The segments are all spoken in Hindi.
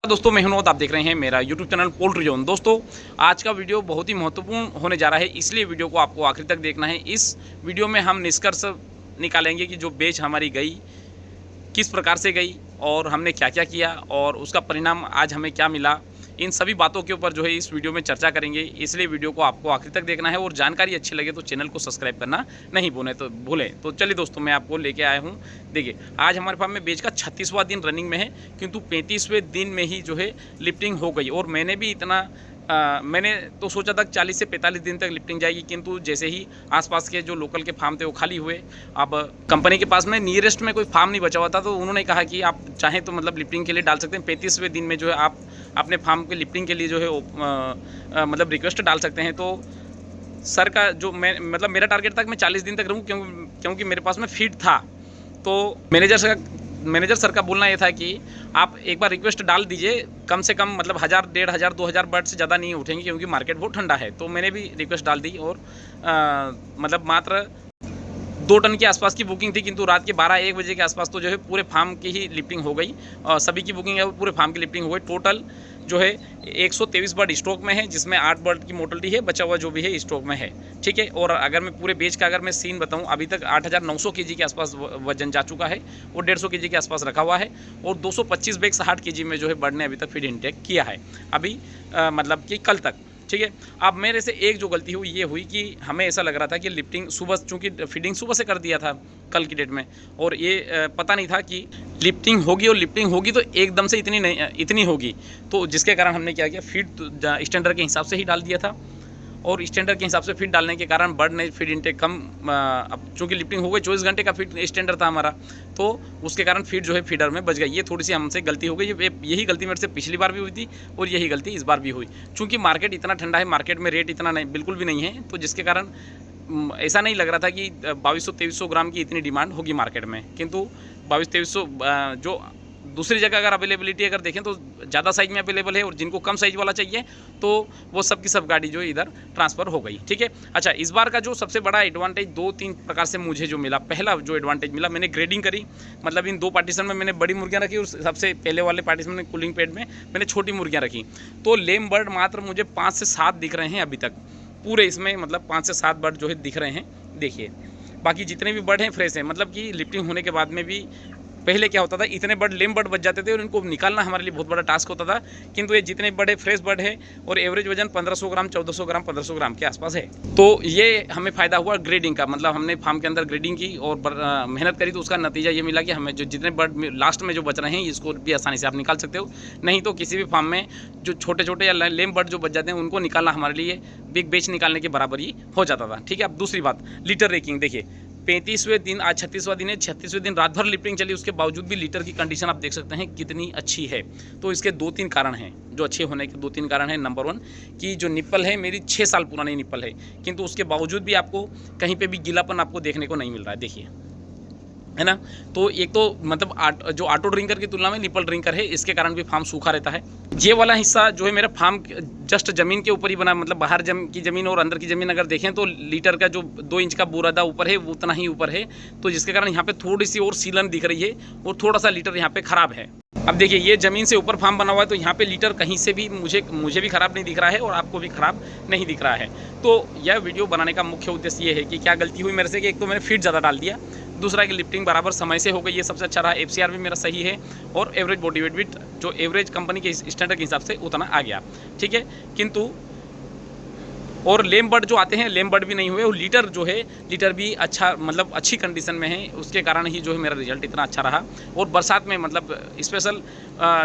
दोस्तों मैं हूं, आप देख रहे हैं मेरा यूट्यूब चैनल पोल्ट्री जोन। दोस्तों आज का वीडियो बहुत ही महत्वपूर्ण होने जा रहा है, इसलिए वीडियो को आपको आखिर तक देखना है। इस वीडियो में हम निष्कर्ष निकालेंगे कि जो बैच हमारी गई किस प्रकार से गई और हमने क्या क्या किया और उसका परिणाम आज हमें क्या मिला। इन सभी बातों के ऊपर जो है इस वीडियो में चर्चा करेंगे, इसलिए वीडियो को आपको आखिर तक देखना है और जानकारी अच्छी लगे तो चैनल को सब्सक्राइब करना नहीं भूलें। तो चलिए दोस्तों मैं आपको लेके आया हूँ। देखिए आज हमारे फार्म में बैच का 36वां दिन रनिंग में है, किंतु 35वें दिन में ही जो है लिफ्टिंग हो गई। और मैंने भी मैंने तो सोचा था 40 से 45 दिन तक लिफ्टिंग जाएगी, किंतु जैसे ही आसपास के जो लोकल के फार्म थे वो खाली हुए। अब कंपनी के पास में नियरेस्ट में कोई फार्म नहीं बचा हुआ था, तो उन्होंने कहा कि आप चाहें तो मतलब लिफ्टिंग के लिए डाल सकते हैं। 35वें दिन में जो है आप अपने फार्म के लिफ्टिंग के लिए जो है मतलब रिक्वेस्ट डाल सकते हैं। तो सर का जो मेरा टारगेट था कि मैं 40 दिन तक रहूँ, क्योंकि मेरे पास में फीड था। तो मैनेजर सर का बोलना ये था कि आप एक बार रिक्वेस्ट डाल दीजिए, कम से कम मतलब 1000, 1500, 2000 बर्ड से ज़्यादा नहीं उठेंगे, क्योंकि मार्केट बहुत ठंडा है। तो मैंने भी रिक्वेस्ट डाल दी और मतलब मात्र 2 टन के आसपास की बुकिंग थी, किंतु रात के 12-1 बजे के आसपास तो जो है पूरे फार्म की ही लिफ्टिंग हो गई। सभी की बुकिंग है, पूरे फार्म की लिफ्टिंग हो गई। टोटल जो है 123 बर्ड स्टॉक में है, जिसमें 8 बर्ड की मोर्टलिटी है, बचा हुआ जो भी है स्टॉक में है। ठीक है। और अगर मैं पूरे बेच का अगर मैं सीन बताऊं, अभी तक 8900 केजी के आसपास वजन जा चुका है और 150 केजी के आसपास रखा हुआ है। और 225 बैग 60 केजी में जो है बर्ड ने अभी तक फीड इंटेक किया है, अभी मतलब कि कल तक। ठीक है। अब मेरे से एक जो गलती हुई ये हुई कि हमें ऐसा लग रहा था कि लिफ्टिंग सुबह, चूँकि फीडिंग सुबह से कर दिया था कल की डेट में, और ये पता नहीं था कि लिफ्टिंग होगी, और लिफ्टिंग होगी तो एकदम से इतनी होगी। तो जिसके कारण हमने क्या किया, फीड स्टैंडर्ड के हिसाब से ही डाल दिया था। और स्टैंडर्ड के हिसाब से फीड डालने के कारण बर्ड ने फीड इंटेक कम, अब चूँकि लिफ्टिंग हो गई, 24 घंटे का फीड स्टैंडर्ड था हमारा, तो उसके कारण फीड जो है फीडर में बच गई। ये थोड़ी सी हमसे गलती हो गई। यही गलती मेरे से पिछली बार भी हुई थी और यही गलती इस बार भी हुई। चूँकि मार्केट इतना ठंडा है, मार्केट में रेट इतना नहीं, बिल्कुल भी नहीं है, तो जिसके कारण ऐसा नहीं लग रहा था कि 2200-2300 ग्राम की इतनी डिमांड होगी मार्केट में। किंतु 2200-2300 जो दूसरी जगह अगर अवेलेबिलिटी अगर देखें तो ज़्यादा साइज़ में अवेलेबल है, और जिनको कम साइज़ वाला चाहिए तो वो सब की सब गाड़ी जो इधर ट्रांसफ़र हो गई। ठीक है। अच्छा, इस बार का जो सबसे बड़ा एडवांटेज 2-3 प्रकार से मुझे जो मिला, पहला जो एडवांटेज मिला, मैंने ग्रेडिंग करी। मतलब इन 2 पार्टीशन में मैंने बड़ी मुर्गियाँ रखी और सबसे पहले वाले पार्टीशन में कूलिंग पैड में मैंने छोटी मुर्गियाँ रखी। तो लेम बर्ड मात्र मुझे 5 से 7 दिख रहे हैं अभी तक पूरे इसमें, मतलब 5 से 7 बर्ड जो है दिख रहे हैं। देखिए बाकी जितने भी बर्ड हैं फ्रेश हैं, मतलब कि लिफ्टिंग होने के बाद में भी पहले क्या होता था, इतने बर्ड लेम बर्ड बच जाते थे और इनको निकालना हमारे लिए बहुत बड़ा टास्क होता था। किंतु ये जितने बर्ड है फ्रेश बर्ड है और एवरेज वजन 1500 ग्राम, 1400 ग्राम, 1500 ग्राम के आसपास है। तो ये हमें फ़ायदा हुआ ग्रेडिंग का। मतलब हमने फार्म के अंदर ग्रेडिंग की और मेहनत करी, तो उसका नतीजा ये मिला कि हमें जो जितने बर्ड लास्ट में जो बच रहे हैं, इसको भी आसानी से आप निकाल सकते हो। नहीं तो किसी भी फार्म में जो छोटे छोटे या लेम बर्ड जो बच जाते हैं, उनको निकालना हमारे लिए बिग बैच निकालने के बराबर ही हो जाता था। ठीक है। अब दूसरी बात, लीटर रेकिंग। देखिए 35वें दिन, आज 36वां दिन है, 36वें दिन रात भर लिफ्टिंग चली, उसके बावजूद भी लीटर की कंडीशन आप देख सकते हैं कितनी अच्छी है। तो इसके 2-3 कारण हैं, जो अच्छे होने के 2-3 कारण हैं। नंबर 1 कि जो निप्पल है मेरी 6 साल पुरानी निप्पल है, किंतु उसके बावजूद भी आपको कहीं पे भी गीलापन आपको देखने को नहीं मिल रहा है। देखिए, है ना। तो एक तो मतलब जो ऑटो ड्रिंकर की तुलना में निप्पल ड्रिंकर है, इसके कारण भी फार्म सूखा रहता है। ये वाला हिस्सा जो है मेरा फार्म जस्ट ज़मीन के ऊपर ही बना, मतलब बाहर की ज़मीन और अंदर की ज़मीन अगर देखें तो लीटर का जो 2 इंच का बुरादा ऊपर है वो उतना ही ऊपर है। तो जिसके कारण यहाँ पे थोड़ी सी और सीलन दिख रही है और थोड़ा सा लीटर यहाँ पे ख़राब है। अब देखिए ये ज़मीन से ऊपर फार्म बना हुआ है, तो यहाँ पे लीटर कहीं से भी मुझे भी ख़राब नहीं दिख रहा है और आपको भी ख़राब नहीं दिख रहा है। तो यह वीडियो बनाने का मुख्य उद्देश्य ये है कि क्या गलती हुई मेरे से, कि एक तो मैंने फीड ज़्यादा डाल दिया, दूसरा कि लिफ्टिंग बराबर समय से हो गई, ये सबसे अच्छा रहा। FCR भी मेरा सही है और एवरेज बॉडी वेट भी जो एवरेज कंपनी के स्टैंडर्ड के हिसाब से उतना आ गया। ठीक है। किंतु और लेम बर्ड जो आते हैं, लेम बर्ड भी नहीं हुए, और लीटर जो है, लीटर भी अच्छा, मतलब अच्छी कंडीशन में है, उसके कारण ही जो है मेरा रिजल्ट इतना अच्छा रहा। और बरसात में मतलब स्पेशल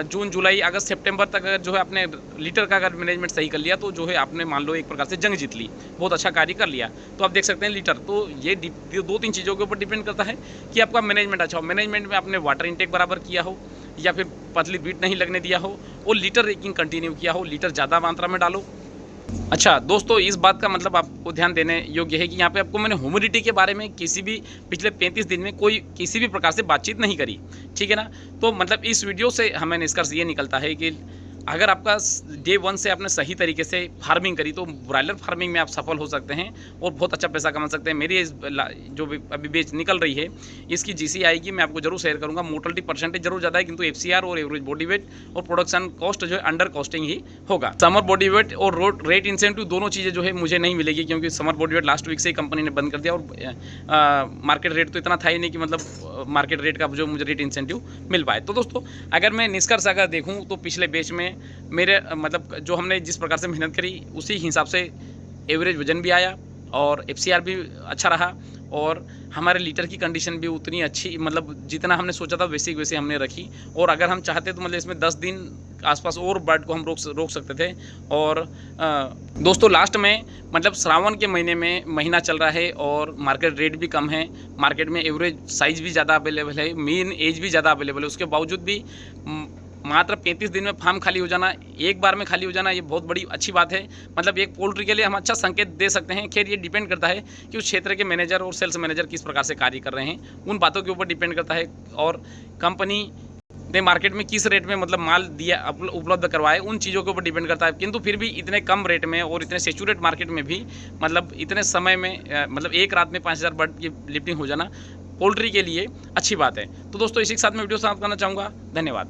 जून, जुलाई, अगस्त, सितंबर तक अगर जो है अपने लीटर का अगर मैनेजमेंट सही कर लिया, तो जो है आपने मान लो एक प्रकार से जंग जीत ली, बहुत अच्छा कार्य कर लिया। तो आप देख सकते हैं लीटर, तो ये 2-3 चीज़ों के ऊपर डिपेंड करता है कि आपका मैनेजमेंट अच्छा हो। मैनेजमेंट में आपने वाटर इंटेक बराबर किया हो, या फिर पतली बीट नहीं लगने दिया हो, और लीटर रेकिंग कंटिन्यू किया हो, लीटर ज़्यादा मात्रा में डालो। अच्छा दोस्तों, इस बात का मतलब आपको ध्यान देने योग्य है कि यहाँ पे आपको मैंने ह्यूमिडिटी के बारे में किसी भी पिछले 35 दिन में किसी भी प्रकार से बातचीत नहीं करी। ठीक है ना। तो मतलब इस वीडियो से हमें निष्कर्ष ये निकलता है कि अगर आपका डे 1 से आपने सही तरीके से फार्मिंग करी तो ब्रॉयलर फार्मिंग में आप सफल हो सकते हैं और बहुत अच्छा पैसा कमा सकते हैं। मेरी जो अभी बेच निकल रही है इसकी जीसी आएगी, मैं आपको जरूर शेयर करूंगा। मोर्टलिटी परसेंटेज जरूर ज़्यादा है, किंतु एफसीआर और एवरेज बॉडी वेट और प्रोडक्शन कॉस्ट जो है अंडर कॉस्टिंग ही होगा। समर बॉडी वेट और रेट इंसेंटिव दोनों चीज़ें जो है मुझे नहीं मिलेगी, क्योंकि summer body weight last week से ही कंपनी ने बंद कर दिया और मार्केट रेट तो इतना था ही नहीं कि मतलब मार्केट रेट का जो मुझे रेट इंसेंटिव मिल पाए। तो दोस्तों अगर मैं निष्कर्ष अगर देखूँ तो पिछले बैच में मेरे मतलब जो हमने जिस प्रकार से मेहनत करी उसी हिसाब से एवरेज वजन भी आया और एफसीआर भी अच्छा रहा और हमारे लीटर की कंडीशन भी उतनी अच्छी, मतलब जितना हमने सोचा था वैसे हमने रखी। और अगर हम चाहते तो मतलब इसमें 10 दिन आसपास और बर्ड को हम रोक सकते थे। और दोस्तों लास्ट में मतलब श्रावण के महीना चल रहा है और मार्केट रेट भी कम है, मार्केट में एवरेज साइज़ भी ज़्यादा अवेलेबल है, मेन एज भी ज़्यादा अवेलेबल है। उसके बावजूद भी मात्र 35 दिन में फार्म खाली हो जाना, एक बार में खाली हो जाना, ये बहुत बड़ी अच्छी बात है। मतलब एक पोल्ट्री के लिए हम अच्छा संकेत दे सकते हैं। खैर ये डिपेंड करता है कि उस क्षेत्र के मैनेजर और सेल्स मैनेजर किस प्रकार से कार्य कर रहे हैं, उन बातों के ऊपर डिपेंड करता है। और कंपनी ने मार्केट में किस रेट में मतलब माल दिया उपलब्ध करवाए, उन चीज़ों के ऊपर डिपेंड करता है। किंतु फिर भी इतने कम रेट में और इतने सेचुरेट मार्केट में भी मतलब इतने समय में मतलब एक रात में 5000 बर्ड की लिफ्टिंग हो जाना पोल्ट्री के लिए अच्छी बात है। तो दोस्तों इसी के साथ मैं वीडियो समाप्त करना चाहूँगा। धन्यवाद।